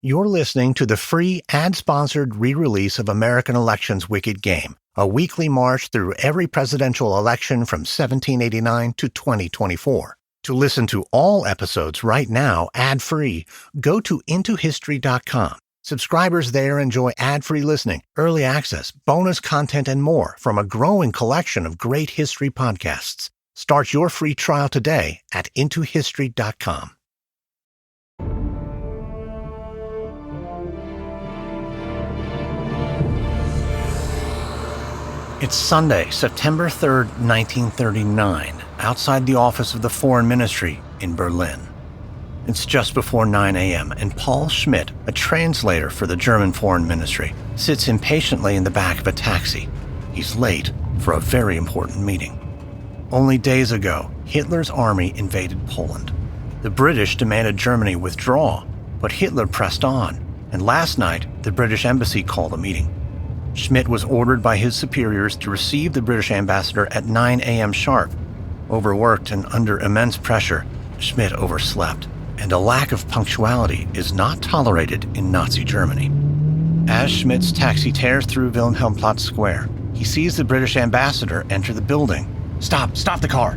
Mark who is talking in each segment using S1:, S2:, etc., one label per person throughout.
S1: You're listening to the free ad-sponsored re-release of American Election's Wicked Game, a weekly march through every presidential election from 1789 to 2024. To listen to all episodes right now, ad-free, go to intohistory.com. Subscribers there enjoy ad-free listening, early access, bonus content, and more from a growing collection of great history podcasts. Start your free trial today at intohistory.com. It's Sunday, September 3rd, 1939, outside the office of the Foreign Ministry in Berlin. It's just before 9 a.m., and Paul Schmidt, a translator for the German Foreign Ministry, sits impatiently in the back of a taxi. He's late for a very important meeting. Only days ago, Hitler's army invaded Poland. The British demanded Germany withdraw, but Hitler pressed on, and last night, the British embassy called a meeting. Schmidt was ordered by his superiors to receive the British ambassador at 9 a.m. sharp. Overworked and under immense pressure, Schmidt overslept, and a lack of punctuality is not tolerated in Nazi Germany. As Schmidt's taxi tears through Wilhelmplatz Square, he sees the British ambassador enter the building. Stop the car!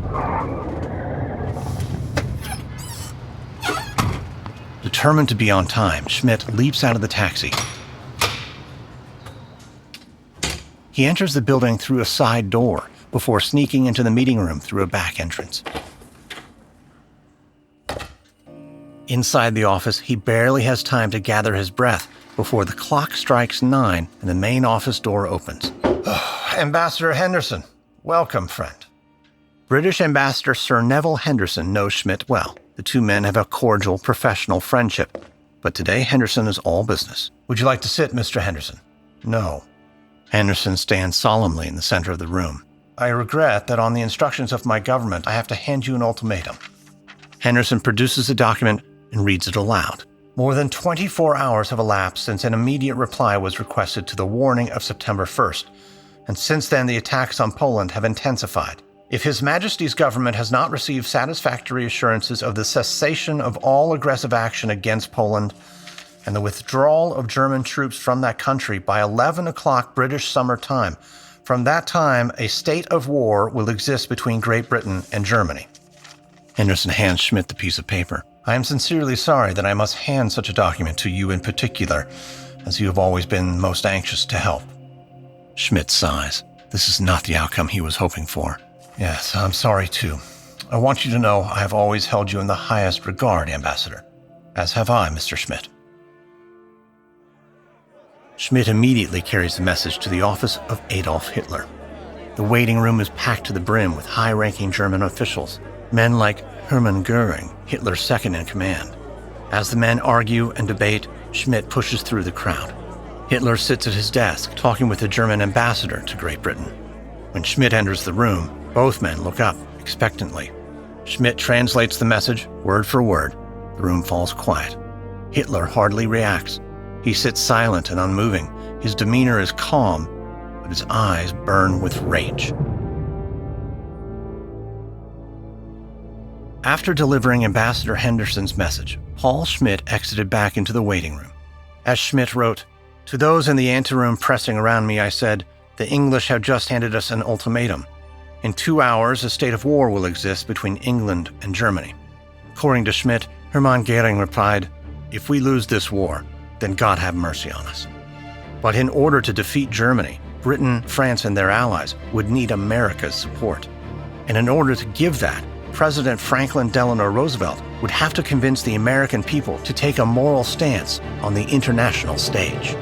S1: Determined to be on time, Schmidt leaps out of the taxi. He enters the building through a side door before sneaking into the meeting room through a back entrance. Inside the office, he barely has time to gather his breath before the clock strikes 9 and the main office door opens. Ambassador Henderson, welcome, friend. British Ambassador Sir Neville Henderson knows Schmidt well. The two men have a cordial professional friendship. But today, Henderson is all business. Would you like to sit, Mr. Henderson? No. Henderson stands solemnly in the center of the room. I regret that on the instructions of my government, I have to hand you an ultimatum. Henderson produces the document and reads it aloud. More than 24 hours have elapsed since an immediate reply was requested to the warning of September 1st, and since then the attacks on Poland have intensified. If His Majesty's government has not received satisfactory assurances of the cessation of all aggressive action against Poland and the withdrawal of German troops from that country by 11 o'clock British summer time, from that time a state of war will exist between Great Britain and Germany. Henderson hands Schmidt the piece of paper. I am sincerely sorry that I must hand such a document to you in particular, as you have always been most anxious to help. Schmidt sighs. This is not the outcome he was hoping for. Yes, I'm sorry too. I want you to know I have always held you in the highest regard, Ambassador. As have I, Mr. Schmidt. Schmidt immediately carries the message to the office of Adolf Hitler. The waiting room is packed to the brim with high-ranking German officials, men like Hermann Göring, Hitler's second-in-command. As the men argue and debate, Schmidt pushes through the crowd. Hitler sits at his desk, talking with the German ambassador to Great Britain. When Schmidt enters the room, both men look up expectantly. Schmidt translates the message, word for word. The room falls quiet. Hitler hardly reacts. He sits silent and unmoving. His demeanor is calm, but his eyes burn with rage. After delivering Ambassador Henderson's message, Paul Schmidt exited back into the waiting room. As Schmidt wrote, "To those in the anteroom pressing around me, I said, the English have just handed us an ultimatum. In 2 hours, a state of war will exist between England and Germany." According to Schmidt, Hermann Göring replied, "If we lose this war, then God have mercy on us." But in order to defeat Germany, Britain, France, and their allies would need America's support. And in order to give that, President Franklin Delano Roosevelt would have to convince the American people to take a moral stance on the international stage.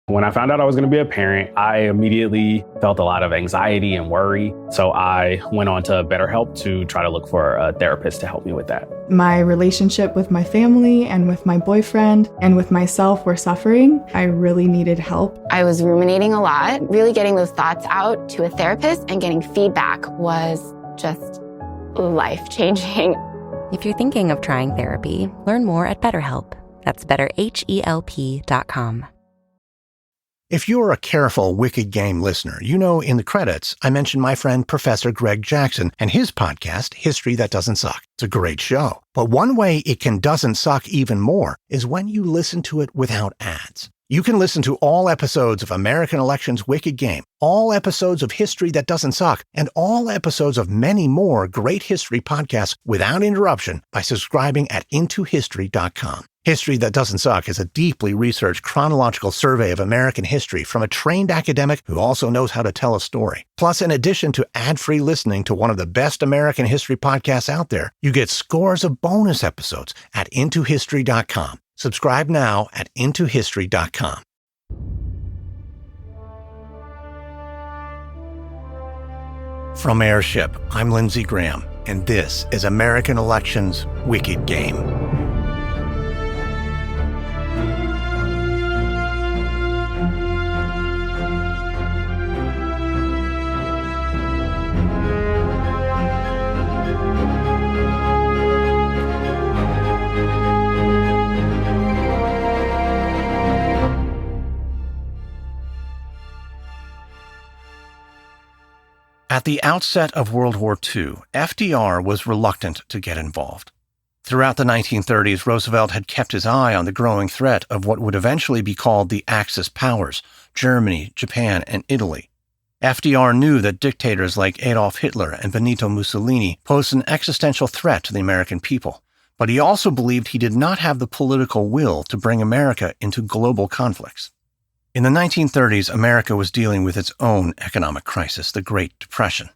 S2: When I found out I was going to be a parent, I immediately felt a lot of anxiety and worry. So I went on to BetterHelp to try to look for a therapist to help me with that.
S3: My relationship with my family and with my boyfriend and with myself were suffering. I really needed help.
S4: I was ruminating a lot. Really getting those thoughts out to a therapist and getting feedback was just life-changing.
S5: If you're thinking of trying therapy, learn more at BetterHelp. That's betterhelp.com.
S1: If you're a careful Wicked Game listener, you know in the credits I mentioned my friend Professor Greg Jackson and his podcast, History That Doesn't Suck. It's a great show. But one way it doesn't suck even more is when you listen to it without ads. You can listen to all episodes of American Elections Wicked Game, all episodes of History That Doesn't Suck, and all episodes of many more great history podcasts without interruption by subscribing at intohistory.com. History That Doesn't Suck is a deeply researched chronological survey of American history from a trained academic who also knows how to tell a story. Plus, in addition to ad-free listening to one of the best American history podcasts out there, you get scores of bonus episodes at intohistory.com. Subscribe now at intohistory.com. From Airship, I'm Lindsey Graham, and this is American Elections Wicked Game. At the outset of World War II, FDR was reluctant to get involved. Throughout the 1930s, Roosevelt had kept his eye on the growing threat of what would eventually be called the Axis powers, Germany, Japan, and Italy. FDR knew that dictators like Adolf Hitler and Benito Mussolini posed an existential threat to the American people, but he also believed he did not have the political will to bring America into global conflicts. In the 1930s, America was dealing with its own economic crisis, the Great Depression.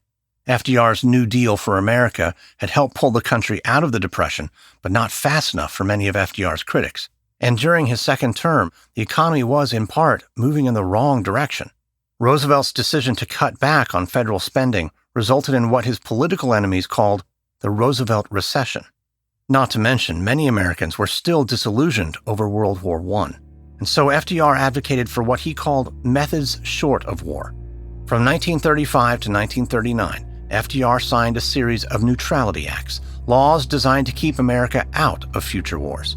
S1: FDR's New Deal for America had helped pull the country out of the Depression, but not fast enough for many of FDR's critics. And during his second term, the economy was, in part, moving in the wrong direction. Roosevelt's decision to cut back on federal spending resulted in what his political enemies called the Roosevelt Recession. Not to mention, many Americans were still disillusioned over World War I. And so FDR advocated for what he called methods short of war. From 1935 to 1939, FDR signed a series of neutrality acts, laws designed to keep America out of future wars.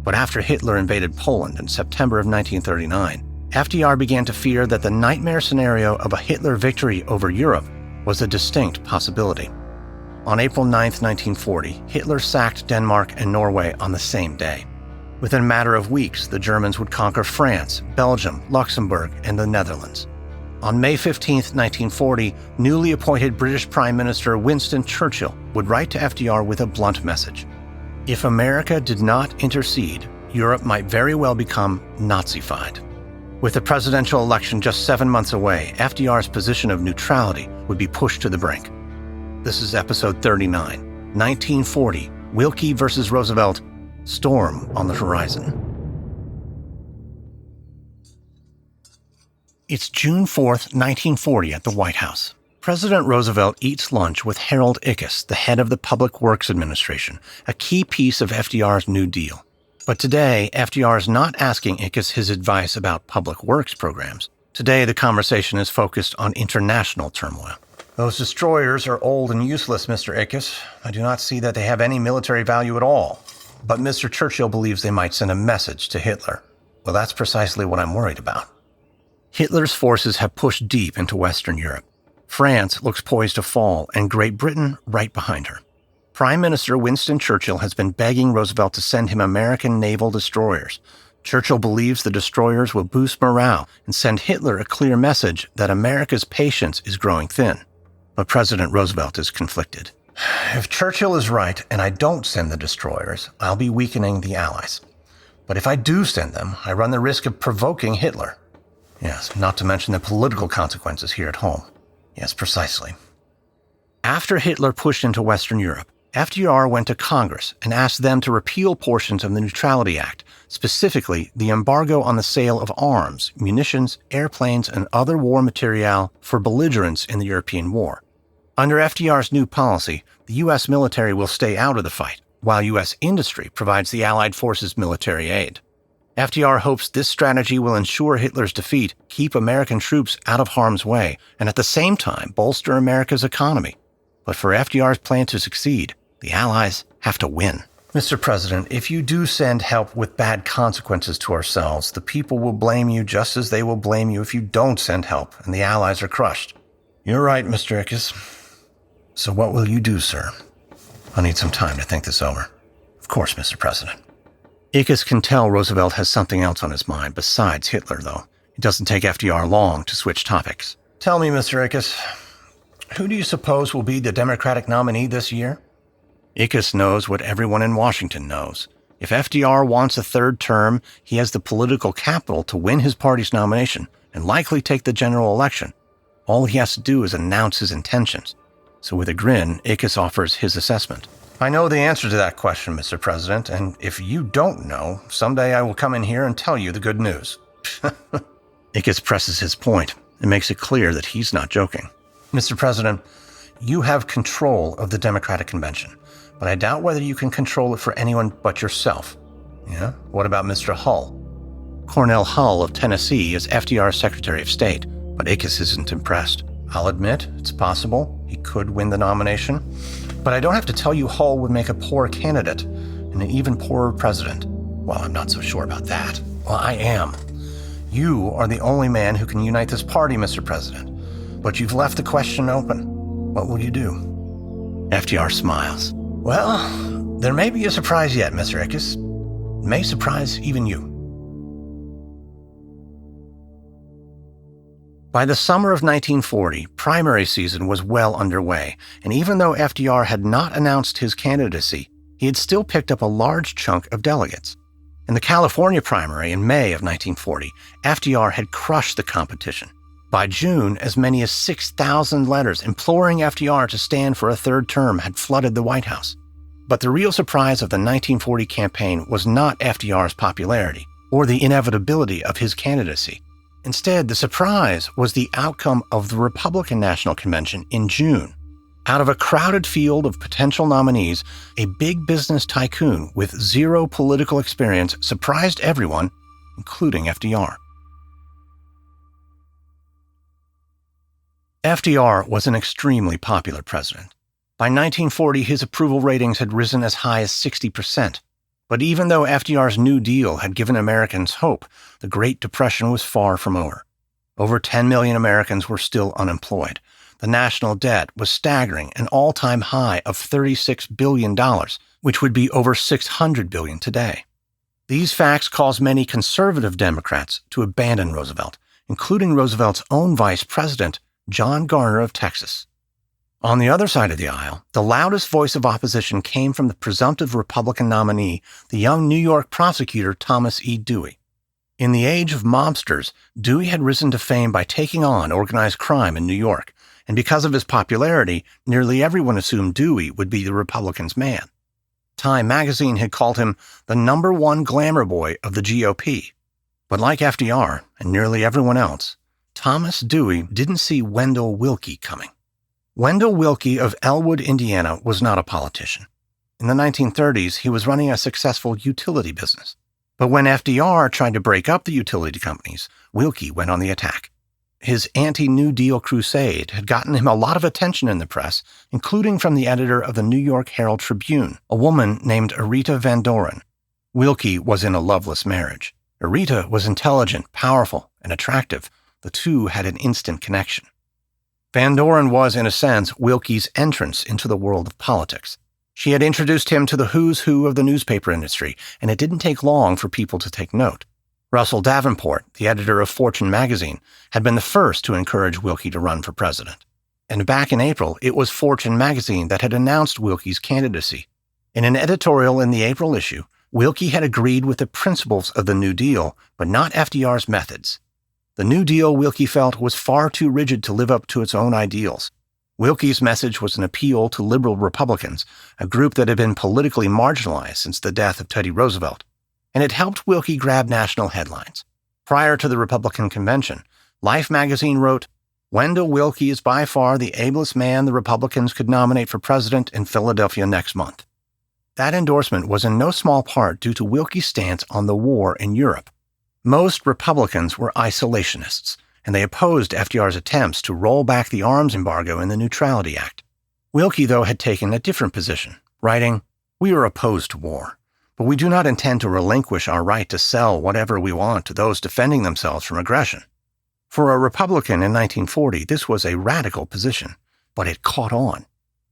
S1: But after Hitler invaded Poland in September of 1939, FDR began to fear that the nightmare scenario of a Hitler victory over Europe was a distinct possibility. On April 9, 1940, Hitler sacked Denmark and Norway on the same day. Within a matter of weeks, the Germans would conquer France, Belgium, Luxembourg, and the Netherlands. On May 15, 1940, newly appointed British Prime Minister Winston Churchill would write to FDR with a blunt message. If America did not intercede, Europe might very well become Nazified. With the presidential election just 7 months away, FDR's position of neutrality would be pushed to the brink. This is episode 39, 1940, Willkie versus Roosevelt, Storm on the Horizon. It's June 4th, 1940 at the White House. President Roosevelt eats lunch with Harold Ickes, the head of the Public Works Administration, a key piece of FDR's New Deal. But today, FDR is not asking Ickes his advice about public works programs. Today, the conversation is focused on international turmoil. Those destroyers are old and useless, Mr. Ickes. I do not see that they have any military value at all. But Mr. Churchill believes they might send a message to Hitler. Well, that's precisely what I'm worried about. Hitler's forces have pushed deep into Western Europe. France looks poised to fall, and Great Britain right behind her. Prime Minister Winston Churchill has been begging Roosevelt to send him American naval destroyers. Churchill believes the destroyers will boost morale and send Hitler a clear message that America's patience is growing thin. But President Roosevelt is conflicted. If Churchill is right and I don't send the destroyers, I'll be weakening the Allies. But if I do send them, I run the risk of provoking Hitler. Yes, not to mention the political consequences here at home. Yes, precisely. After Hitler pushed into Western Europe, FDR went to Congress and asked them to repeal portions of the Neutrality Act, specifically the embargo on the sale of arms, munitions, airplanes, and other war materiel for belligerents in the European war. Under FDR's new policy, the U.S. military will stay out of the fight, while U.S. industry provides the Allied forces military aid. FDR hopes this strategy will ensure Hitler's defeat, keep American troops out of harm's way, and at the same time bolster America's economy. But for FDR's plan to succeed, the Allies have to win. Mr. President, if you do send help with bad consequences to ourselves, the people will blame you just as they will blame you if you don't send help and the Allies are crushed. You're right, Mr. Ickes. So what will you do, sir? I'll need some time to think this over. Of course, Mr. President. Ickes can tell Roosevelt has something else on his mind besides Hitler, though. It doesn't take FDR long to switch topics. Tell me, Mr. Ickes, who do you suppose will be the Democratic nominee this year? Ickes knows what everyone in Washington knows. If FDR wants a third term, he has the political capital to win his party's nomination and likely take the general election. All he has to do is announce his intentions. So with a grin, Ickes offers his assessment. I know the answer to that question, Mr. President, and if you don't know, someday I will come in here and tell you the good news. Ickes presses his point and makes it clear that he's not joking. Mr. President, you have control of the Democratic Convention, but I doubt whether you can control it for anyone but yourself. Yeah? What about Mr. Hull? Cornell Hull of Tennessee is FDR's Secretary of State, but Ickes isn't impressed. I'll admit, it's possible he could win the nomination, but I don't have to tell you Hull would make a poor candidate and an even poorer president. Well, I'm not so sure about that. Well, I am. You are the only man who can unite this party, Mr. President, but you've left the question open. What will you do? FDR smiles. Well, there may be a surprise yet, Mr. Ickes. It may surprise even you. By the summer of 1940, primary season was well underway, and even though FDR had not announced his candidacy, he had still picked up a large chunk of delegates. In the California primary in May of 1940, FDR had crushed the competition. By June, as many as 6,000 letters imploring FDR to stand for a third term had flooded the White House. But the real surprise of the 1940 campaign was not FDR's popularity or the inevitability of his candidacy. Instead, the surprise was the outcome of the Republican National Convention in June. Out of a crowded field of potential nominees, a big business tycoon with zero political experience surprised everyone, including FDR. FDR was an extremely popular president. By 1940, his approval ratings had risen as high as 60%. But even though FDR's New Deal had given Americans hope, the Great Depression was far from over. Over 10 million Americans were still unemployed. The national debt was staggering, an all-time high of $36 billion, which would be over $600 billion today. These facts caused many conservative Democrats to abandon Roosevelt, including Roosevelt's own vice president, John Garner of Texas. On the other side of the aisle, the loudest voice of opposition came from the presumptive Republican nominee, the young New York prosecutor Thomas E. Dewey. In the age of mobsters, Dewey had risen to fame by taking on organized crime in New York, and because of his popularity, nearly everyone assumed Dewey would be the Republicans' man. Time magazine had called him the #1 glamour boy of the GOP. But like FDR and nearly everyone else, Thomas Dewey didn't see Wendell Willkie coming. Wendell Willkie of Elwood, Indiana, was not a politician. In the 1930s, he was running a successful utility business. But when FDR tried to break up the utility companies, Willkie went on the attack. His anti-New Deal crusade had gotten him a lot of attention in the press, including from the editor of the New York Herald Tribune, a woman named Arita Van Doren. Willkie was in a loveless marriage. Arita was intelligent, powerful, and attractive. The two had an instant connection. Van Doren was, in a sense, Willkie's entrance into the world of politics. She had introduced him to the who's who of the newspaper industry, and it didn't take long for people to take note. Russell Davenport, the editor of Fortune magazine, had been the first to encourage Willkie to run for president. And back in April, it was Fortune magazine that had announced Willkie's candidacy. In an editorial in the April issue, Willkie had agreed with the principles of the New Deal, but not FDR's methods. The New Deal, Willkie felt, was far too rigid to live up to its own ideals. Willkie's message was an appeal to liberal Republicans, a group that had been politically marginalized since the death of Teddy Roosevelt, and it helped Willkie grab national headlines. Prior to the Republican convention, Life magazine wrote, "Wendell Willkie is by far the ablest man the Republicans could nominate for president in Philadelphia next month." That endorsement was in no small part due to Willkie's stance on the war in Europe. Most Republicans were isolationists, and they opposed FDR's attempts to roll back the arms embargo in the Neutrality Act. Willkie, though, had taken a different position, writing, We are opposed to war, but we do not intend to relinquish our right to sell whatever we want to those defending themselves from aggression. For a Republican in 1940, this was a radical position, but it caught on.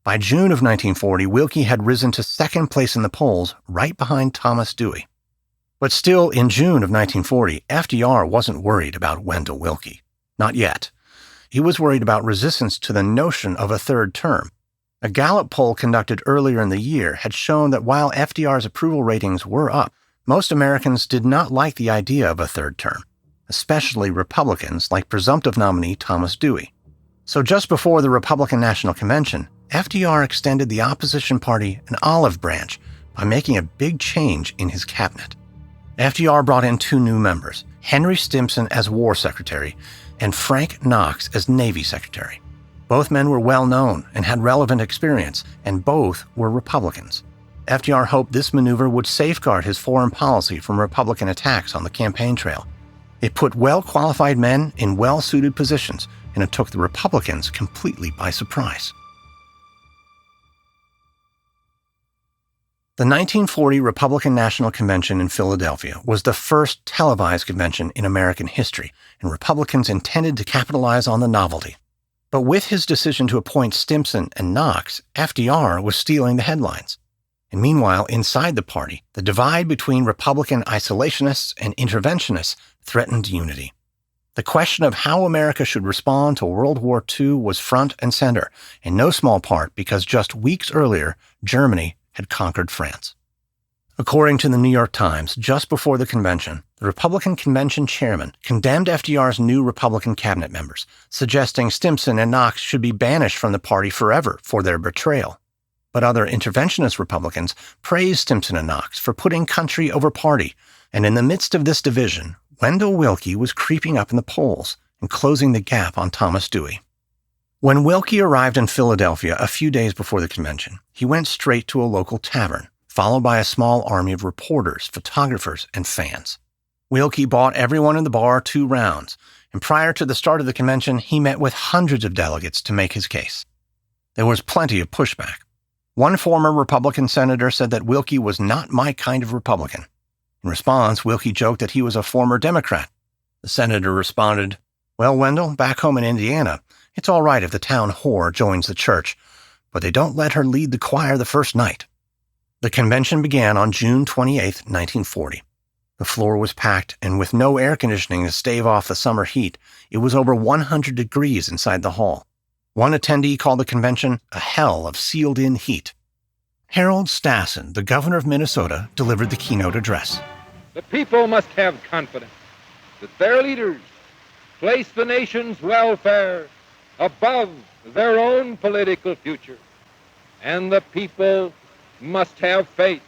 S1: By June of 1940, Willkie had risen to second place in the polls, right behind Thomas Dewey. But still, in June of 1940, FDR wasn't worried about Wendell Willkie. Not yet. He was worried about resistance to the notion of a third term. A Gallup poll conducted earlier in the year had shown that while FDR's approval ratings were up, most Americans did not like the idea of a third term, especially Republicans like presumptive nominee Thomas Dewey. So just before the Republican National Convention, FDR extended the opposition party an olive branch by making a big change in his cabinet. FDR brought in two new members, Henry Stimson as War Secretary and Frank Knox as Navy Secretary. Both men were well known and had relevant experience, and both were Republicans. FDR hoped this maneuver would safeguard his foreign policy from Republican attacks on the campaign trail. It put well-qualified men in well-suited positions, and it took the Republicans completely by surprise. The 1940 Republican National Convention in Philadelphia was the first televised convention in American history, and Republicans intended to capitalize on the novelty. But with his decision to appoint Stimson and Knox, FDR was stealing the headlines. And meanwhile, inside the party, the divide between Republican isolationists and interventionists threatened unity. The question of how America should respond to World War II was front and center, in no small part because just weeks earlier, Germany had conquered France. According to the New York Times, just before the convention, the Republican convention chairman condemned FDR's new Republican cabinet members, suggesting Stimson and Knox should be banished from the party forever for their betrayal. But other interventionist Republicans praised Stimson and Knox for putting country over party, and in the midst of this division, Wendell Willkie was creeping up in the polls and closing the gap on Thomas Dewey. When Willkie arrived in Philadelphia a few days before the convention, he went straight to a local tavern, followed by a small army of reporters, photographers, and fans. Willkie bought everyone in the bar 2 rounds, and prior to the start of the convention, he met with hundreds of delegates to make his case. There was plenty of pushback. One former Republican senator said that Willkie was not my kind of Republican. In response, Willkie joked that he was a former Democrat. The senator responded, "Well, Wendell, back home in Indiana, it's all right if the town whore joins the church, but they don't let her lead the choir the first night." The convention began on June 28, 1940. The floor was packed, and with no air conditioning to stave off the summer heat, it was over 100 degrees inside the hall. One attendee called the convention a hell of sealed-in heat. Harold Stassen, the governor of Minnesota, delivered the keynote address.
S6: The people must have confidence that their leaders place the nation's welfare above their own political future. And the people must have faith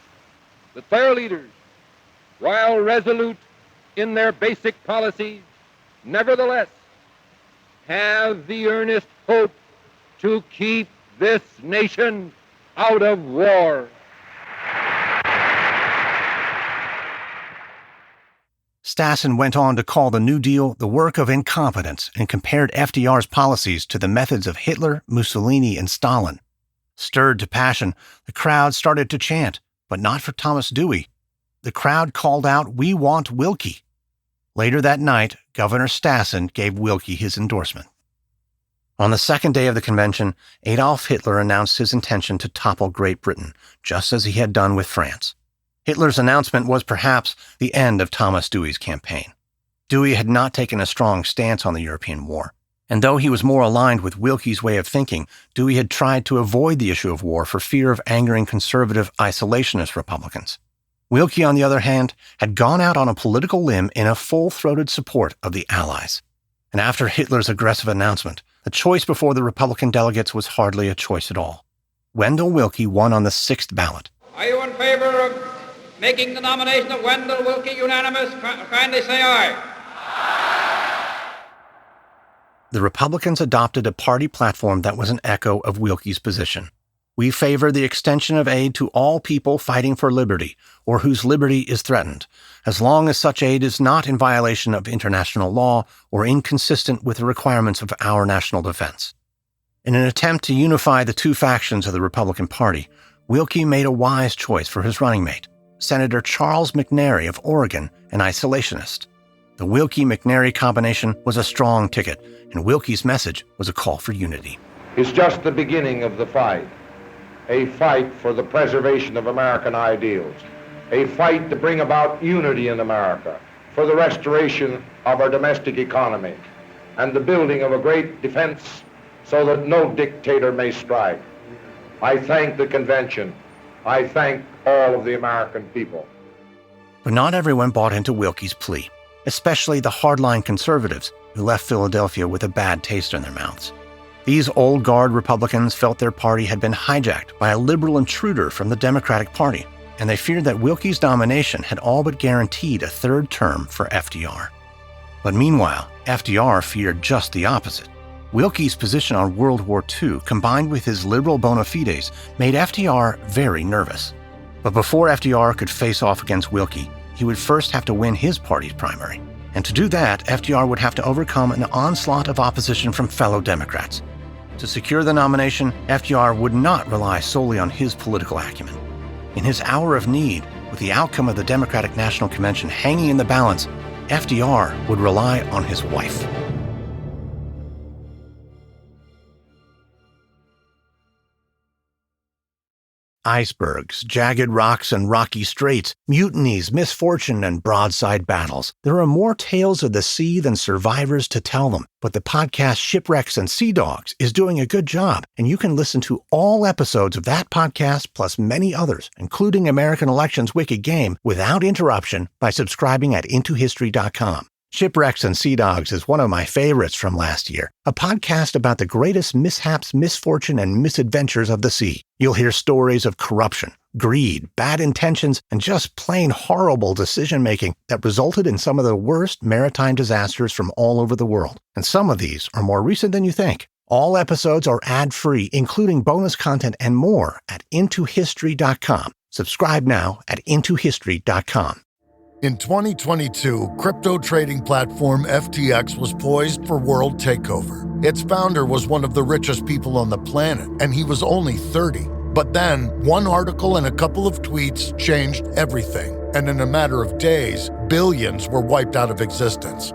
S6: that their leaders, while resolute in their basic policies, nevertheless have the earnest hope to keep this nation out of war.
S1: Stassen went on to call the New Deal the work of incompetence and compared FDR's policies to the methods of Hitler, Mussolini, and Stalin. Stirred to passion, the crowd started to chant, but not for Thomas Dewey. The crowd called out, "We want Willkie." Later that night, Governor Stassen gave Willkie his endorsement. On the second day of the convention, Adolf Hitler announced his intention to topple Great Britain, just as he had done with France. Hitler's announcement was perhaps the end of Thomas Dewey's campaign. Dewey had not taken a strong stance on the European war, and though he was more aligned with Willkie's way of thinking, Dewey had tried to avoid the issue of war for fear of angering conservative isolationist Republicans. Willkie, on the other hand, had gone out on a political limb in a full-throated support of the Allies. And after Hitler's aggressive announcement, the choice before the Republican delegates was hardly a choice at all. Wendell Willkie won on the 6th ballot.
S7: Are you in favor of making the nomination of Wendell Willkie unanimous? Kindly say aye.
S1: The Republicans adopted a party platform that was an echo of Willkie's position. We favor the extension of aid to all people fighting for liberty or whose liberty is threatened, as long as such aid is not in violation of international law or inconsistent with the requirements of our national defense. In an attempt to unify the two factions of the Republican Party, Willkie made a wise choice for his running mate, Senator Charles McNary of Oregon, an isolationist. The Willkie-McNary combination was a strong ticket, and Willkie's message was a call for unity.
S8: It's just the beginning of the fight, a fight for the preservation of American ideals, a fight to bring about unity in America, for the restoration of our domestic economy, and the building of a great defense so that no dictator may strike. I thank the convention. I thank all of the American people.
S1: But not everyone bought into Willkie's plea, especially the hardline conservatives who left Philadelphia with a bad taste in their mouths. These old guard Republicans felt their party had been hijacked by a liberal intruder from the Democratic Party, and they feared that Willkie's nomination had all but guaranteed a third term for FDR. But meanwhile, FDR feared just the opposite. Willkie's position on World War II, combined with his liberal bona fides, made FDR very nervous. But before FDR could face off against Willkie, he would first have to win his party's primary. And to do that, FDR would have to overcome an onslaught of opposition from fellow Democrats. To secure the nomination, FDR would not rely solely on his political acumen. In his hour of need, with the outcome of the Democratic National Convention hanging in the balance, FDR would rely on his wife. Icebergs, jagged rocks and rocky straits, mutinies, misfortune, and broadside battles. There are more tales of the sea than survivors to tell them, but the podcast Shipwrecks and Sea Dogs is doing a good job, and you can listen to all episodes of that podcast plus many others, including American Elections Wicked Game, without interruption by subscribing at intohistory.com. Shipwrecks and Sea Dogs is one of my favorites from last year, a podcast about the greatest mishaps, misfortune, and misadventures of the sea. You'll hear stories of corruption, greed, bad intentions, and just plain horrible decision-making that resulted in some of the worst maritime disasters from all over the world. And some of these are more recent than you think. All episodes are ad-free, including bonus content and more at intohistory.com. Subscribe now at intohistory.com.
S9: In 2022, crypto trading platform FTX was poised for world takeover. Its founder was one of the richest people on the planet, and he was only 30. But then, one article and a couple of tweets changed everything. And in a matter of days, billions were wiped out of existence.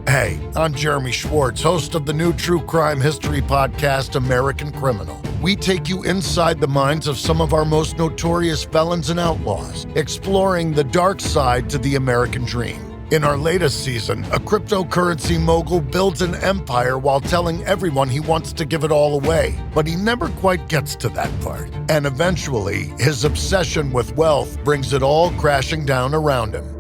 S9: Hey, I'm Jeremy Schwartz, host of the new true crime history podcast, American Criminal. We take you inside the minds of some of our most notorious felons and outlaws, exploring the dark side to the American dream. In our latest season, a cryptocurrency mogul builds an empire while telling everyone he wants to give it all away, but he never quite gets to that part. And eventually, his obsession with wealth brings it all crashing down around him.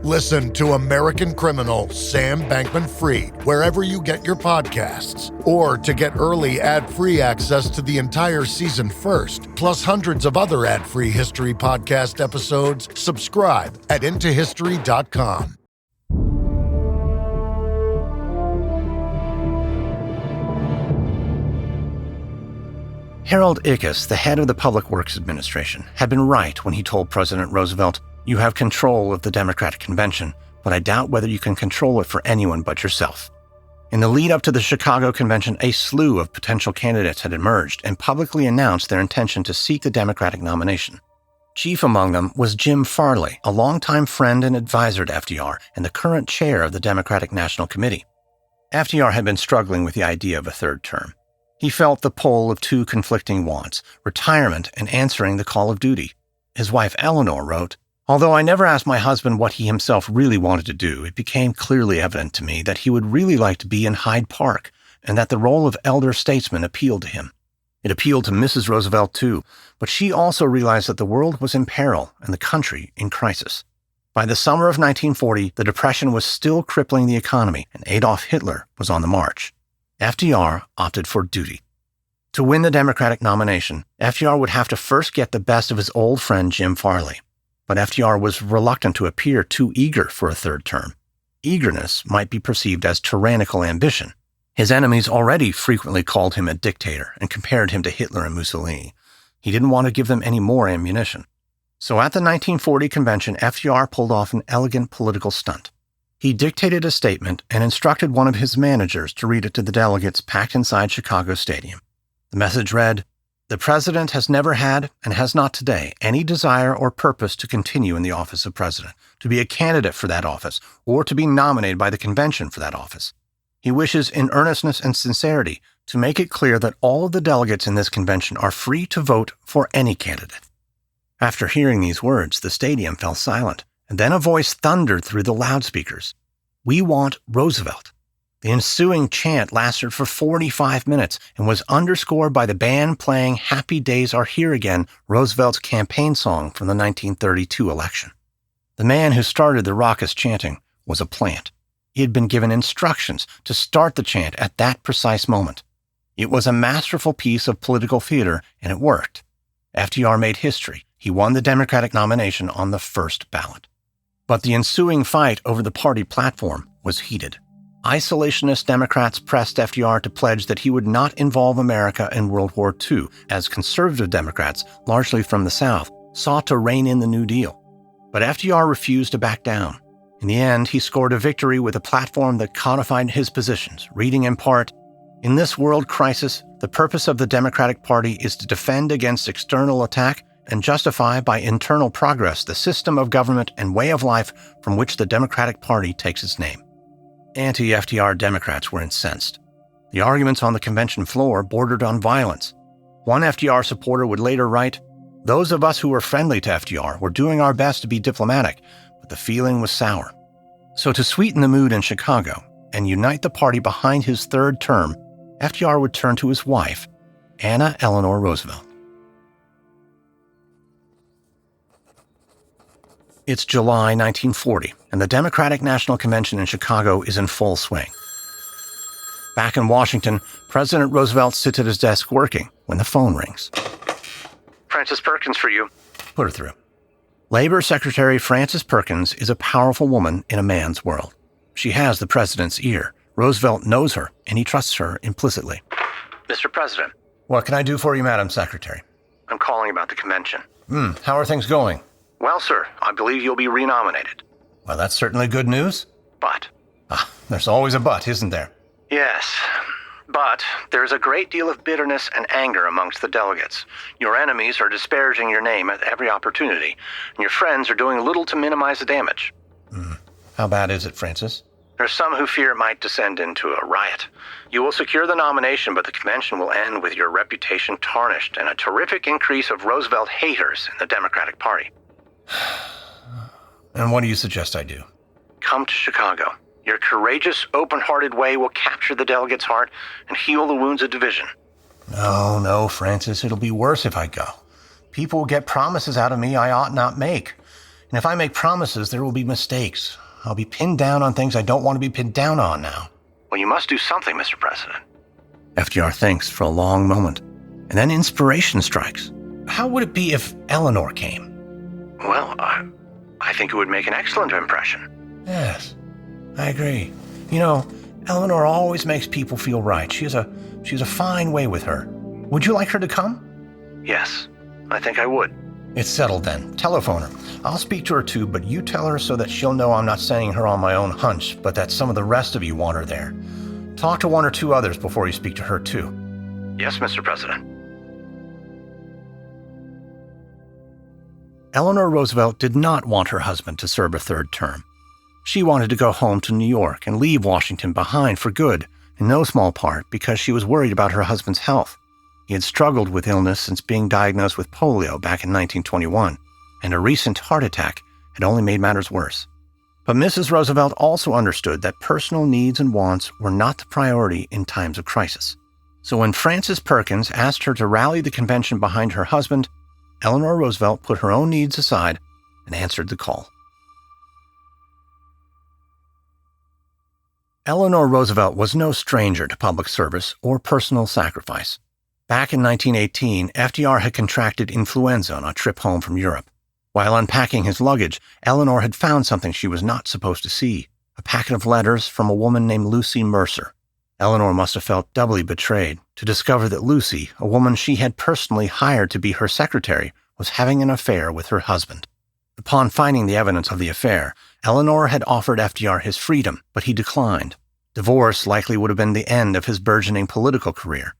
S9: Listen to American Criminal, Sam Bankman-Fried, wherever you get your podcasts. Or to get early ad-free access to the entire season first, plus hundreds of other ad-free history podcast episodes, subscribe at intohistory.com.
S1: Harold Ickes, the head of the Public Works Administration, had been right when he told President Roosevelt, "You have control of the Democratic Convention, but I doubt whether you can control it for anyone but yourself." In the lead up to the Chicago Convention, a slew of potential candidates had emerged and publicly announced their intention to seek the Democratic nomination. Chief among them was Jim Farley, a longtime friend and advisor to FDR and the current chair of the Democratic National Committee. FDR had been struggling with the idea of a third term. He felt the pull of two conflicting wants, retirement and answering the call of duty. His wife Eleanor wrote, "Although I never asked my husband what he himself really wanted to do, it became clearly evident to me that he would really like to be in Hyde Park, and that the role of elder statesman appealed to him. It appealed to Mrs. Roosevelt too, but she also realized that the world was in peril and the country in crisis. By the summer of 1940, the Depression was still crippling the economy, and Adolf Hitler was on the march. FDR opted for duty. To win the Democratic nomination, FDR would have to first get the best of his old friend Jim Farley. But FDR was reluctant to appear too eager for a third term. Eagerness might be perceived as tyrannical ambition. His enemies already frequently called him a dictator and compared him to Hitler and Mussolini. He didn't want to give them any more ammunition. So at the 1940 convention, FDR pulled off an elegant political stunt. He dictated a statement and instructed one of his managers to read it to the delegates packed inside Chicago Stadium. The message read, The president has never had, and has not today, any desire or purpose to continue in the office of president, to be a candidate for that office, or to be nominated by the convention for that office. He wishes in earnestness and sincerity to make it clear that all of the delegates in this convention are free to vote for any candidate. After hearing these words, the stadium fell silent, and then a voice thundered through the loudspeakers. "We want Roosevelt." The ensuing chant lasted for 45 minutes and was underscored by the band playing "Happy Days Are Here Again," Roosevelt's campaign song from the 1932 election. The man who started the raucous chanting was a plant. He had been given instructions to start the chant at that precise moment. It was a masterful piece of political theater, and it worked. FDR made history. He won the Democratic nomination on the first ballot. But the ensuing fight over the party platform was heated. Isolationist Democrats pressed FDR to pledge that he would not involve America in World War II, as conservative Democrats, largely from the South, sought to rein in the New Deal. But FDR refused to back down. In the end, he scored a victory with a platform that codified his positions, reading in part, "In this world crisis, the purpose of the Democratic Party is to defend against external attack and justify by internal progress the system of government and way of life from which the Democratic Party takes its name." Anti-FDR Democrats were incensed. The arguments on the convention floor bordered on violence. One FDR supporter would later write, "Those of us who were friendly to FDR were doing our best to be diplomatic, but the feeling was sour." So to sweeten the mood in Chicago and unite the party behind his third term, FDR would turn to his wife, Anna Eleanor Roosevelt. It's July 1940, and the Democratic National Convention in Chicago is in full swing. Back in Washington, President Roosevelt sits at his desk working when the phone rings. "Frances Perkins for you." Put her through. Labor Secretary Frances Perkins is a powerful woman in a man's world. She has the president's ear. Roosevelt knows her, and he trusts her implicitly. "Mr. President." "What can I do for you, Madam Secretary?" "I'm calling about the convention." How are things going?" "Well, sir, I believe you'll be renominated." "Well, that's certainly good news." "But." There's always a but, isn't there?" "Yes, but there's a great deal of bitterness and anger amongst the delegates. Your enemies are disparaging your name at every opportunity, and your friends are doing little to minimize the damage." How bad is it, Francis?" "There's some who fear it might descend into a riot. You will secure the nomination, but the convention will end with your reputation tarnished and a terrific increase of Roosevelt haters in the Democratic Party." "And what do you suggest I do?" "Come to Chicago. Your courageous, open-hearted way will capture the delegate's heart and heal the wounds of division." No, Francis, it'll be worse if I go. People will get promises out of me I ought not make. And if I make promises, there will be mistakes. I'll be pinned down on things I don't want to be pinned down on now." "Well, you must do something, Mr. President." FDR thinks for a long moment, and then inspiration strikes. How would it be if Eleanor came? "Well, I think it would make an excellent impression." "Yes, I agree. You know, Eleanor always makes people feel right. She has a fine way with her. Would you like her to come?" "Yes, I think I would." "It's settled then. Telephone her. I'll speak to her too, but you tell her so that she'll know I'm not sending her on my own hunch, but that some of the rest of you want her there. Talk to one or two others before you speak to her too." "Yes, Mr. President." Eleanor Roosevelt did not want her husband to serve a third term. She wanted to go home to New York and leave Washington behind for good, in no small part because she was worried about her husband's health. He had struggled with illness since being diagnosed with polio back in 1921, and a recent heart attack had only made matters worse. But Mrs. Roosevelt also understood that personal needs and wants were not the priority in times of crisis. So when Frances Perkins asked her to rally the convention behind her husband, Eleanor Roosevelt put her own needs aside and answered the call. Eleanor Roosevelt was no stranger to public service or personal sacrifice. Back in 1918, FDR had contracted influenza on a trip home from Europe. While unpacking his luggage, Eleanor had found something she was not supposed to see, a packet of letters from a woman named Lucy Mercer. Eleanor must have felt doubly betrayed to discover that Lucy, a woman she had personally hired to be her secretary, was having an affair with her husband. Upon finding the evidence of the affair, Eleanor had offered FDR his freedom, but he declined. Divorce likely would have been the end of his burgeoning political career.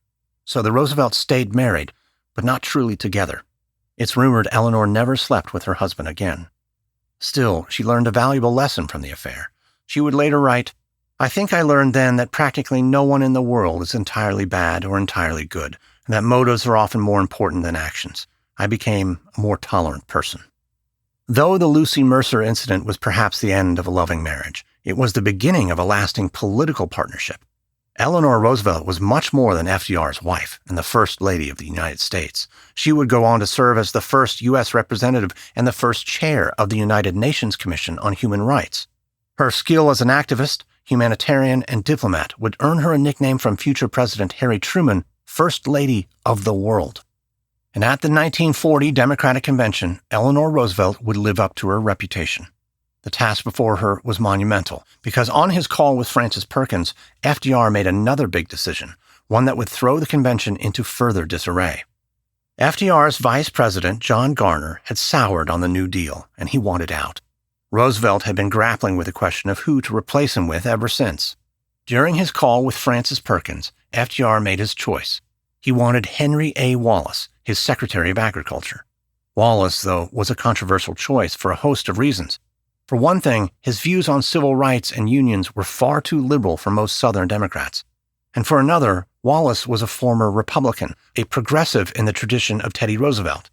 S1: So the Roosevelts stayed married, but not truly together. It's rumored Eleanor never slept with her husband again. Still, she learned a valuable lesson from the affair. She would later write, "I think I learned then that practically no one in the world is entirely bad or entirely good, and that motives are often more important than actions. I became a more tolerant person." Though the Lucy Mercer incident was perhaps the end of a loving marriage, it was the beginning of a lasting political partnership. Eleanor Roosevelt was much more than FDR's wife and the First Lady of the United States. She would go on to serve as the first U.S. representative and the first chair of the United Nations Commission on Human Rights. Her skill as an activist, humanitarian, and diplomat would earn her a nickname from future President Harry Truman, First Lady of the World. And at the 1940 Democratic Convention, Eleanor Roosevelt would live up to her reputation. The task before her was monumental, because on his call with Frances Perkins, FDR made another big decision, one that would throw the convention into further disarray. FDR's vice president, John Garner, had soured on the New Deal, and he wanted out. Roosevelt had been grappling with the question of who to replace him with ever since. During his call with Frances Perkins, FDR made his choice. He wanted Henry A. Wallace, his Secretary of Agriculture. Wallace, though, was a controversial choice for a host of reasons. For one thing, his views on civil rights and unions were far too liberal for most Southern Democrats. And for another, Wallace was a former Republican, a progressive in the tradition of Teddy Roosevelt.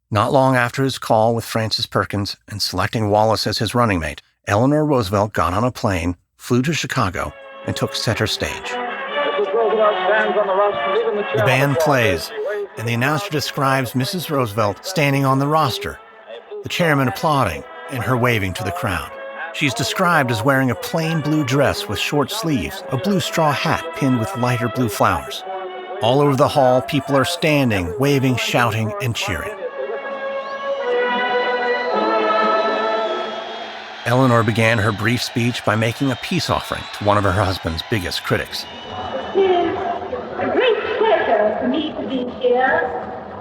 S1: Not long after his call with Frances Perkins and selecting Wallace as his running mate, Eleanor Roosevelt got on a plane, flew to Chicago, and took center stage. The band plays, and the announcer describes Mrs. Roosevelt standing on the roster, the chairman applauding, and her waving to the crowd. She's described as wearing a plain blue dress with short sleeves, a blue straw hat pinned with lighter blue flowers. All over the hall, people are standing, waving, shouting, and cheering. Eleanor began her brief speech by making a peace offering to one of her husband's biggest critics.
S10: It is a great pleasure for me to be here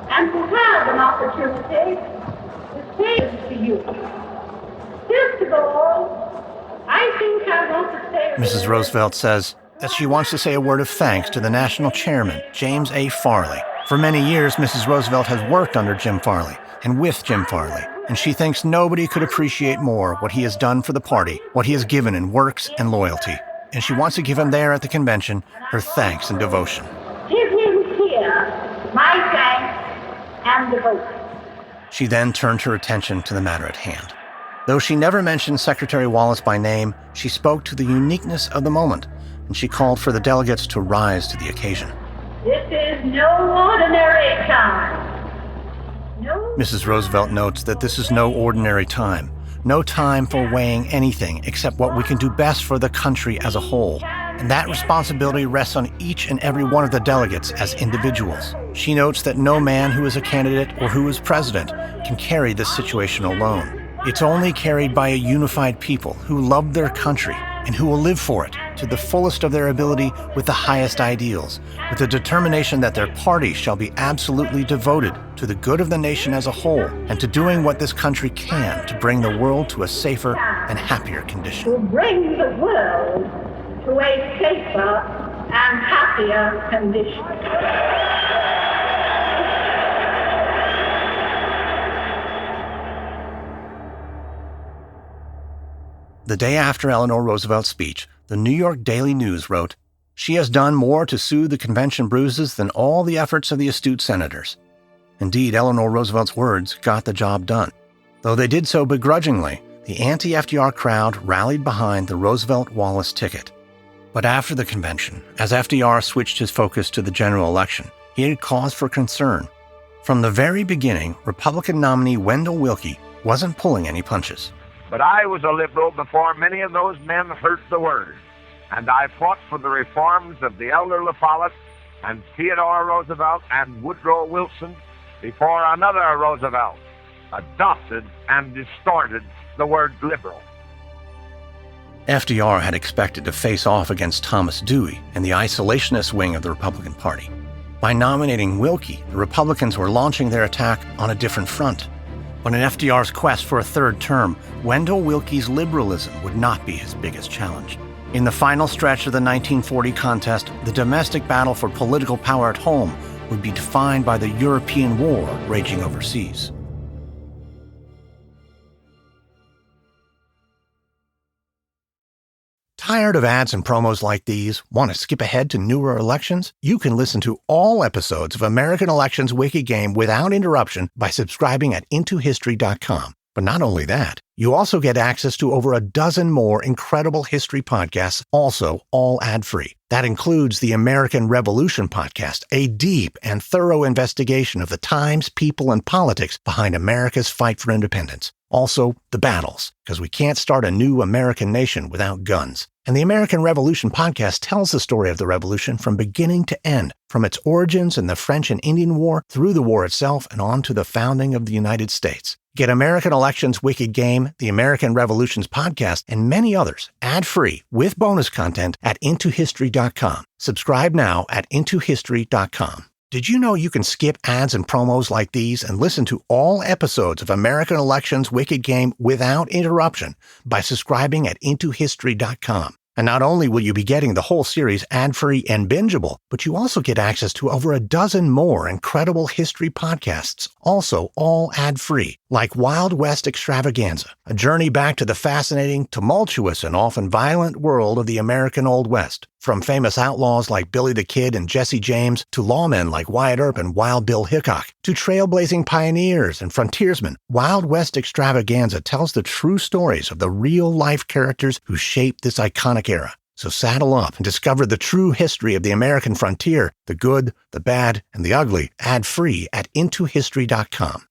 S10: and to have an opportunity to say this to you. First of all, I think I want to say...
S1: Mrs. Roosevelt says that she wants to say a word of thanks to the national chairman, James A. Farley. For many years, Mrs. Roosevelt has worked under Jim Farley and with Jim Farley, and she thinks nobody could appreciate more what he has done for the party, what he has given in works and loyalty. And she wants to give him there at the convention her thanks and devotion.
S10: Give him here my thanks and devotion.
S1: She then turned her attention to the matter at hand. Though she never mentioned Secretary Wallace by name, she spoke to the uniqueness of the moment, and she called for the delegates to rise to the occasion.
S10: This is no ordinary time.
S1: Mrs. Roosevelt notes that this is no ordinary time, no time for weighing anything except what we can do best for the country as a whole. And that responsibility rests on each and every one of the delegates as individuals. She notes that no man who is a candidate or who is president can carry this situation alone. It's only carried by a unified people who love their country and who will live for it to the fullest of their ability with the highest ideals, with the determination that their party shall be absolutely devoted to the good of the nation as a whole and to doing what this country can to bring the world to a safer and happier condition.
S10: To bring the world to a safer and happier condition.
S1: The day after Eleanor Roosevelt's speech, the New York Daily News wrote, "She has done more to soothe the convention bruises than all the efforts of the astute senators." Indeed, Eleanor Roosevelt's words got the job done. Though they did so begrudgingly, the anti-FDR crowd rallied behind the Roosevelt-Wallace ticket. But after the convention, as FDR switched his focus to the general election, he had cause for concern. From the very beginning, Republican nominee Wendell Willkie wasn't pulling any punches.
S8: But I was a liberal before many of those men heard the word, and I fought for the reforms of the elder La Follette and Theodore Roosevelt and Woodrow Wilson before another Roosevelt adopted and distorted the word liberal.
S1: FDR had expected to face off against Thomas Dewey and the isolationist wing of the Republican Party. By nominating Willkie, the Republicans were launching their attack on a different front. But in FDR's quest for a third term, Wendell Willkie's liberalism would not be his biggest challenge. In the final stretch of the 1940 contest, the domestic battle for political power at home would be defined by the European war raging overseas. Tired of ads and promos like these? Want to skip ahead to newer elections? You can listen to all episodes of American Elections Wicked Game without interruption by subscribing at intohistory.com. But not only that, you also get access to over a dozen more incredible history podcasts, also all ad-free. That includes the American Revolution podcast, a deep and thorough investigation of the times, people, and politics behind America's fight for independence. Also, the battles, because we can't start a new American nation without guns. And the American Revolution podcast tells the story of the Revolution from beginning to end, from its origins in the French and Indian War, through the war itself, and on to the founding of the United States. Get American Elections Wicked Game, the American Revolutions podcast, and many others ad-free with bonus content at intohistory.com. Subscribe now at intohistory.com. Did you know you can skip ads and promos like these and listen to all episodes of American Elections Wicked Game without interruption by subscribing at intohistory.com? And not only will you be getting the whole series ad-free and bingeable, but you also get access to over a dozen more incredible history podcasts, also all ad-free, like Wild West Extravaganza, a journey back to the fascinating, tumultuous, and often violent world of the American Old West. From famous outlaws like Billy the Kid and Jesse James, to lawmen like Wyatt Earp and Wild Bill Hickok, to trailblazing pioneers and frontiersmen, Wild West Extravaganza tells the true stories of the real-life characters who shaped this iconic era. So saddle up and discover the true history of the American frontier, the good, the bad, and the ugly, ad-free at intohistory.com.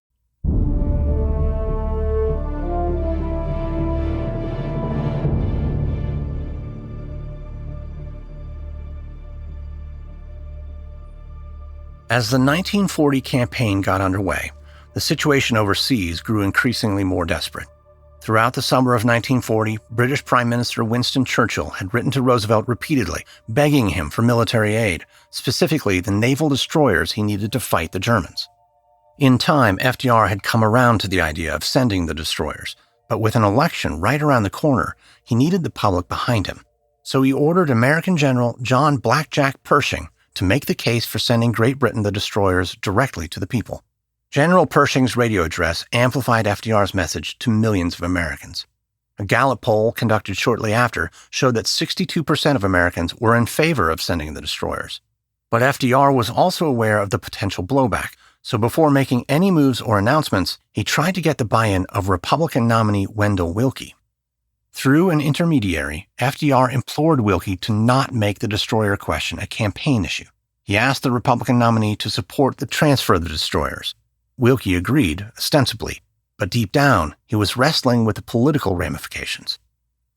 S1: As the 1940 campaign got underway, the situation overseas grew increasingly more desperate. Throughout the summer of 1940, British Prime Minister Winston Churchill had written to Roosevelt repeatedly, begging him for military aid, specifically the naval destroyers he needed to fight the Germans. In time, FDR had come around to the idea of sending the destroyers, but with an election right around the corner, he needed the public behind him. So he ordered American General John Blackjack Pershing to make the case for sending Great Britain the destroyers directly to the people. General Pershing's radio address amplified FDR's message to millions of Americans. A Gallup poll conducted shortly after showed that 62% of Americans were in favor of sending the destroyers. But FDR was also aware of the potential blowback, so before making any moves or announcements, he tried to get the buy-in of Republican nominee Wendell Willkie. Through an intermediary, FDR implored Willkie to not make the destroyer question a campaign issue. He asked the Republican nominee to support the transfer of the destroyers. Willkie agreed, ostensibly, but deep down, he was wrestling with the political ramifications.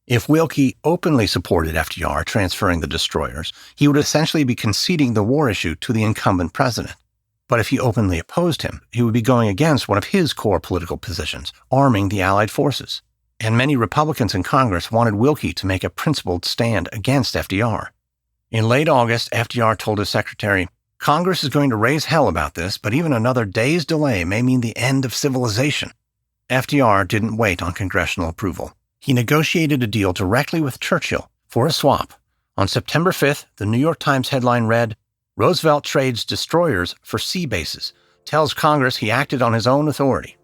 S1: If Willkie openly supported FDR transferring the destroyers, he would essentially be conceding the war issue to the incumbent president. But if he openly opposed him, he would be going against one of his core political positions, arming the Allied forces. And many Republicans in Congress wanted Willkie to make a principled stand against FDR. In late August, FDR told his secretary, "Congress is going to raise hell about this, but even another day's delay may mean the end of civilization." FDR didn't wait on congressional approval. He negotiated a deal directly with Churchill for a swap. On September 5th, the New York Times headline read, "Roosevelt trades destroyers for sea bases, tells Congress he acted on his own authority."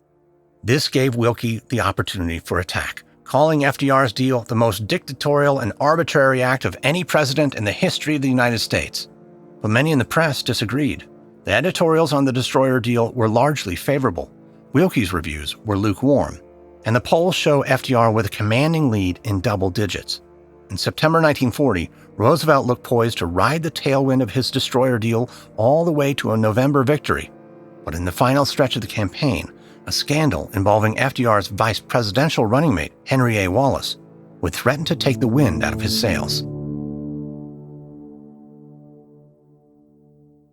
S1: This gave Willkie the opportunity for attack, calling FDR's deal the most dictatorial and arbitrary act of any president in the history of the United States. But many in the press disagreed. The editorials on the destroyer deal were largely favorable. Willkie's reviews were lukewarm, and the polls show FDR with a commanding lead in double digits. In September 1940, Roosevelt looked poised to ride the tailwind of his destroyer deal all the way to a November victory. But in the final stretch of the campaign, a scandal involving FDR's vice presidential running mate, Henry A. Wallace, would threaten to take the wind out of his sails.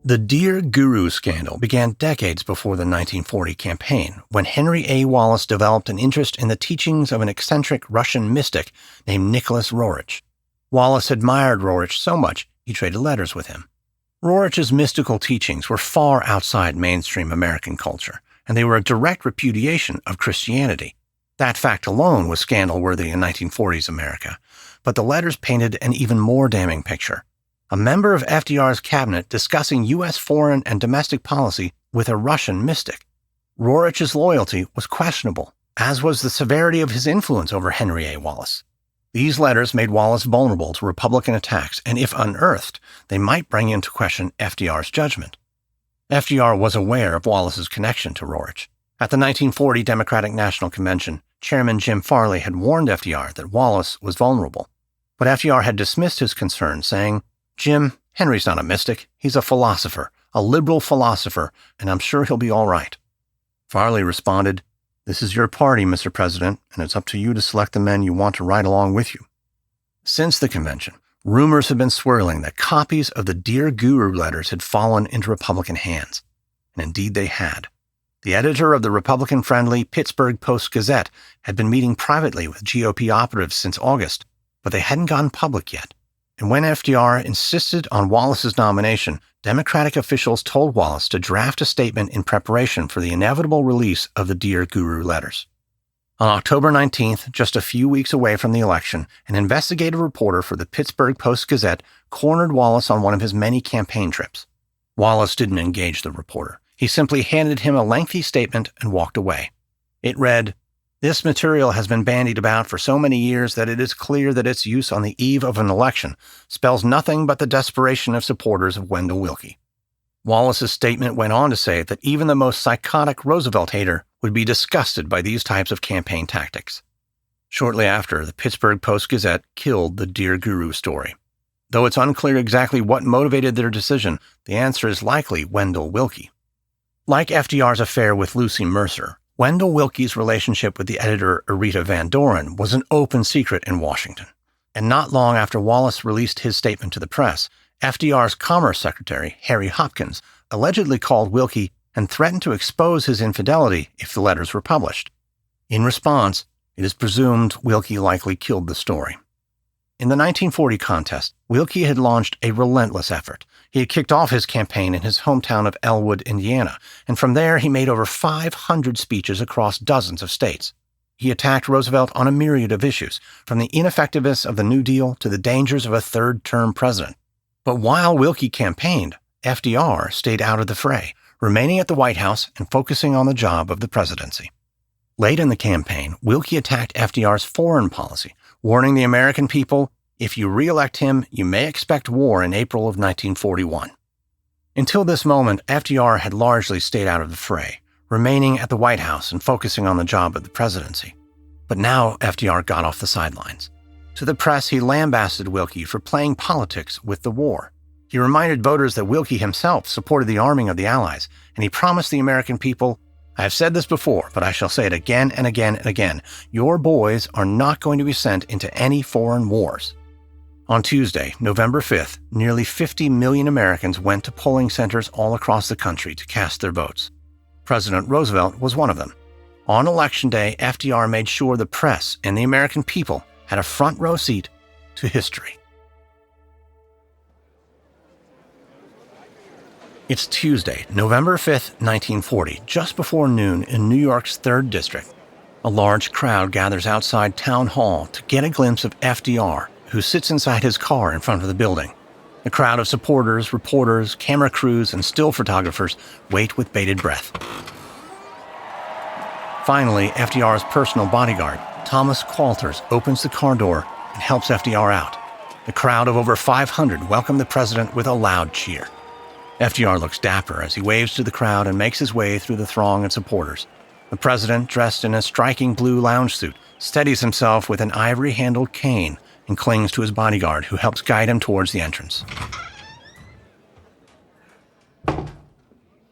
S1: The Dear Guru scandal began decades before the 1940 campaign, when Henry A. Wallace developed an interest in the teachings of an eccentric Russian mystic named Nicholas Roerich. Wallace admired Roerich so much, he traded letters with him. Roerich's mystical teachings were far outside mainstream American culture, and they were a direct repudiation of Christianity. That fact alone was scandal-worthy in 1940s America, but the letters painted an even more damning picture. a member of FDR's cabinet discussing U.S. foreign and domestic policy with a Russian mystic. Rorich's loyalty was questionable, as was the severity of his influence over Henry A. Wallace. These letters made Wallace vulnerable to Republican attacks, and if unearthed, they might bring into question FDR's judgment. FDR was aware of Wallace's connection to Rorich. At the 1940 Democratic National Convention, Chairman Jim Farley had warned FDR that Wallace was vulnerable. But FDR had dismissed his concerns, saying, "Jim, Henry's not a mystic. He's a philosopher, a liberal philosopher, and I'm sure he'll be all right." Farley responded, "This is your party, Mr. President, and it's up to you to select the men you want to ride along with you." Since the convention, rumors have been swirling that copies of the Dear Guru letters had fallen into Republican hands. And indeed they had. The editor of the Republican-friendly Pittsburgh Post-Gazette had been meeting privately with GOP operatives since August, but they hadn't gone public yet. And when FDR insisted on Wallace's nomination, Democratic officials told Wallace to draft a statement in preparation for the inevitable release of the Dear Guru letters. On October 19th, just a few weeks away from the election, an investigative reporter for the Pittsburgh Post-Gazette cornered Wallace on one of his many campaign trips. Wallace didn't engage the reporter. He simply handed him a lengthy statement and walked away. It read, "This material has been bandied about for so many years that it is clear that its use on the eve of an election spells nothing but the desperation of supporters of Wendell Willkie." Wallace's statement went on to say that even the most psychotic Roosevelt hater would be disgusted by these types of campaign tactics. Shortly after, the Pittsburgh Post-Gazette killed the Dear Guru story. Though it's unclear exactly what motivated their decision, the answer is likely Wendell Willkie. Like FDR's affair with Lucy Mercer, Wendell Willkie's relationship with the editor Arita Van Doren was an open secret in Washington. And not long after Wallace released his statement to the press, FDR's Commerce Secretary, Harry Hopkins, allegedly called Willkie and threatened to expose his infidelity if the letters were published. In response, it is presumed Willkie likely killed the story. In the 1940 contest, Willkie had launched a relentless effort. He had kicked off his campaign in his hometown of Elwood, Indiana, and from there he made over 500 speeches across dozens of states. He attacked Roosevelt on a myriad of issues, from the ineffectiveness of the New Deal to the dangers of a third-term president. But while Willkie campaigned, FDR stayed out of the fray, remaining at the White House and focusing on the job of the presidency. Late in the campaign, Willkie attacked FDR's foreign policy, warning the American people, if you re-elect him, you may expect war in April of 1941. Until this moment, FDR had largely stayed out of the fray, remaining at the White House and focusing on the job of the presidency. But now FDR got off the sidelines. To the press, he lambasted Willkie for playing politics with the war. He reminded voters that Willkie himself supported the arming of the Allies, and he promised the American people, "I have said this before, but I shall say it again and again and again. Your boys are not going to be sent into any foreign wars." On Tuesday, November 5th, nearly 50 million Americans went to polling centers all across the country to cast their votes. President Roosevelt was one of them. On Election Day, FDR made sure the press and the American people had a front row seat to history. It's Tuesday, November 5th, 1940, just before noon in New York's 3rd District. A large crowd gathers outside Town Hall to get a glimpse of FDR, who sits inside his car in front of the building. A crowd of supporters, reporters, camera crews, and still photographers wait with bated breath. Finally, FDR's personal bodyguard, Thomas Qualters, opens the car door and helps FDR out. The crowd of over 500 welcome the president with a loud cheer. FDR looks dapper as he waves to the crowd and makes his way through the throng of supporters. The president, dressed in a striking blue lounge suit, steadies himself with an ivory-handled cane and clings to his bodyguard, who helps guide him towards the entrance.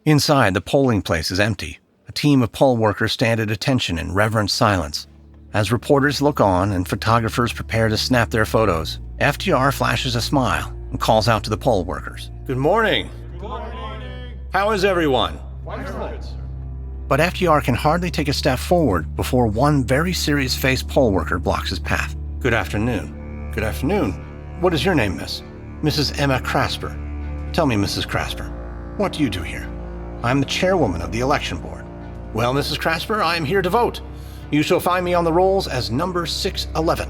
S1: Inside, the polling place is empty. A team of poll workers stand at attention in reverent silence. As reporters look on and photographers prepare to snap their photos, FDR flashes a smile and calls out to the poll workers. "Good morning. Good morning. How is everyone?" "Wonderful." But FDR can hardly take a step forward before one very serious-faced poll worker blocks his path. "Good afternoon." "Good afternoon. What is your name, miss?" "Mrs. Emma Crasper." "Tell me, Mrs. Crasper, what do you do here?" "I'm the chairwoman of the election board." "Well, Mrs. Crasper, I am here to vote. You shall find me on the rolls as number 611.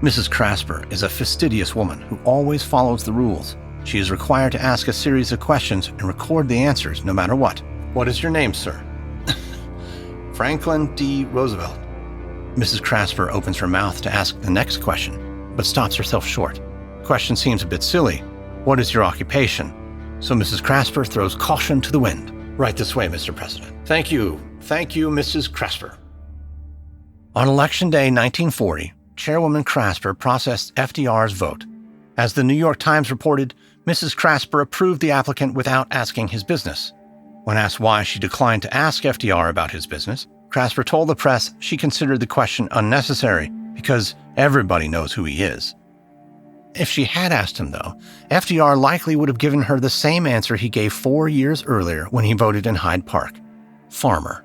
S1: Mrs. Crasper is a fastidious woman who always follows the rules. She is required to ask a series of questions and record the answers no matter what. What is your name, sir? Franklin D. Roosevelt. Mrs. Crasper opens her mouth to ask the next question, but stops herself short. The question seems a bit silly. What is your occupation? So Mrs. Crasper throws caution to the wind. Right this way, Mr. President. Thank you, Mrs. Crasper. On Election Day 1940, Chairwoman Crasper processed FDR's vote. As the New York Times reported, Mrs. Crasper approved the applicant without asking his business. When asked why she declined to ask FDR about his business, Crasper told the press she considered the question unnecessary because everybody knows who he is. If she had asked him, though, FDR likely would have given her the same answer he gave 4 years earlier when he voted in Hyde Park. Farmer.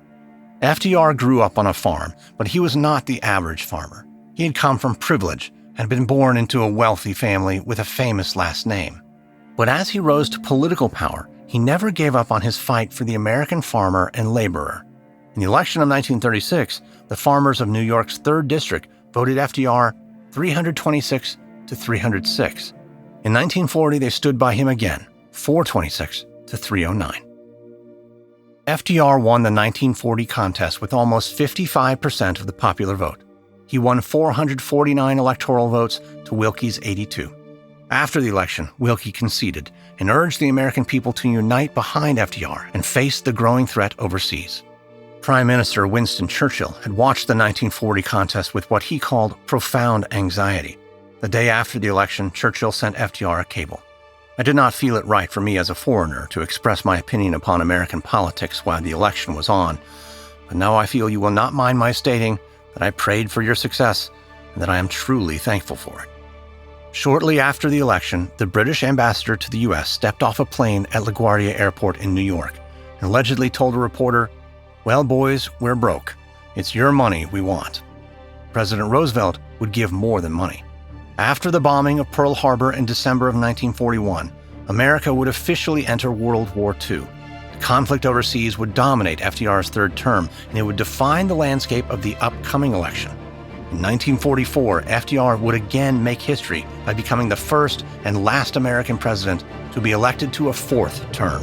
S1: FDR grew up on a farm, but he was not the average farmer. He had come from privilege and had been born into a wealthy family with a famous last name. But as he rose to political power, he never gave up on his fight for the American farmer and laborer. In the election of 1936, the farmers of New York's 3rd District voted FDR 326 to 306. In 1940, they stood by him again, 426 to 309. FDR won the 1940 contest with almost 55% of the popular vote. He won 449 electoral votes to Willkie's 82. After the election, Willkie conceded and urged the American people to unite behind FDR and face the growing threat overseas. Prime Minister Winston Churchill had watched the 1940 contest with what he called profound anxiety. The day after the election, Churchill sent FDR a cable. I did not feel it right for me as a foreigner to express my opinion upon American politics while the election was on, but now I feel you will not mind my stating that I prayed for your success and that I am truly thankful for it. Shortly after the election, the British ambassador to the U.S. stepped off a plane at LaGuardia Airport in New York and allegedly told a reporter, "Well, boys, we're broke. It's your money we want." President Roosevelt would give more than money. After the bombing of Pearl Harbor in December of 1941, America would officially enter World War II. The conflict overseas would dominate FDR's 3rd term, and it would define the landscape of the upcoming election. In 1944, FDR would again make history by becoming the first and last American president to be elected to a 4th term.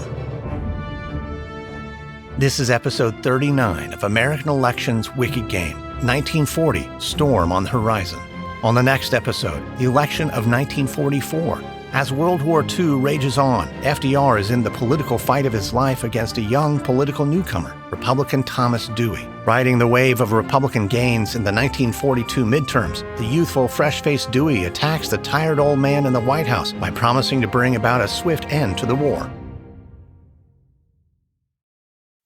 S1: This is episode 39 of American Elections Wicked Game, 1940, Storm on the Horizon. On the next episode, the election of 1944. As World War II rages on, FDR is in the political fight of his life against a young political newcomer, Republican Thomas Dewey. Riding the wave of Republican gains in the 1942 midterms, the youthful, fresh-faced Dewey attacks the tired old man in the White House by promising to bring about a swift end to the war.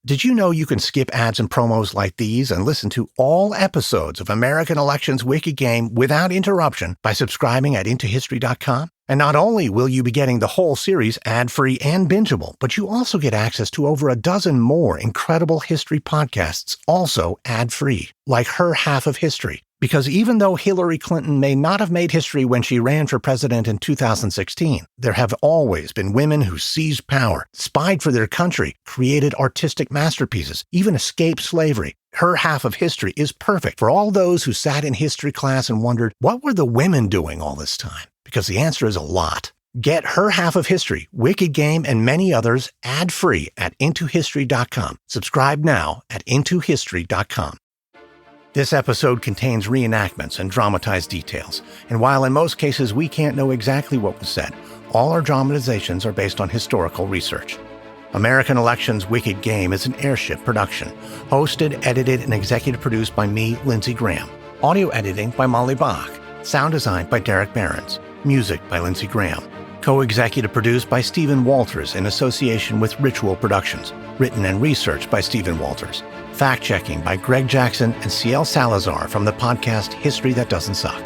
S1: Did you know you can skip ads and promos like these and listen to all episodes of American Elections Wicked Game without interruption by subscribing at intohistory.com? And not only will you be getting the whole series ad-free and bingeable, but you also get access to over a dozen more incredible history podcasts, also ad-free, like Her Half of History. Because even though Hillary Clinton may not have made history when she ran for president in 2016, there have always been women who seized power, spied for their country, created artistic masterpieces, even escaped slavery. Her Half of History is perfect for all those who sat in history class and wondered, what were the women doing all this time? Because the answer is a lot. Get Her Half of History, Wicked Game, and many others ad-free at intohistory.com. Subscribe now at intohistory.com. This episode contains reenactments and dramatized details, and while in most cases we can't know exactly what was said, all our dramatizations are based on historical research. American Elections Wicked Game is an Airship production, hosted, edited, and executive produced by me, Lindsey Graham. Audio editing by Molly Bach. Sound design by Derek Behrens. Music by Lindsey Graham. Co-executive produced by Stephen Walters in association with Ritual Productions. Written and researched by Stephen Walters. Fact-checking by Greg Jackson and CL Salazar from the podcast History That Doesn't Suck.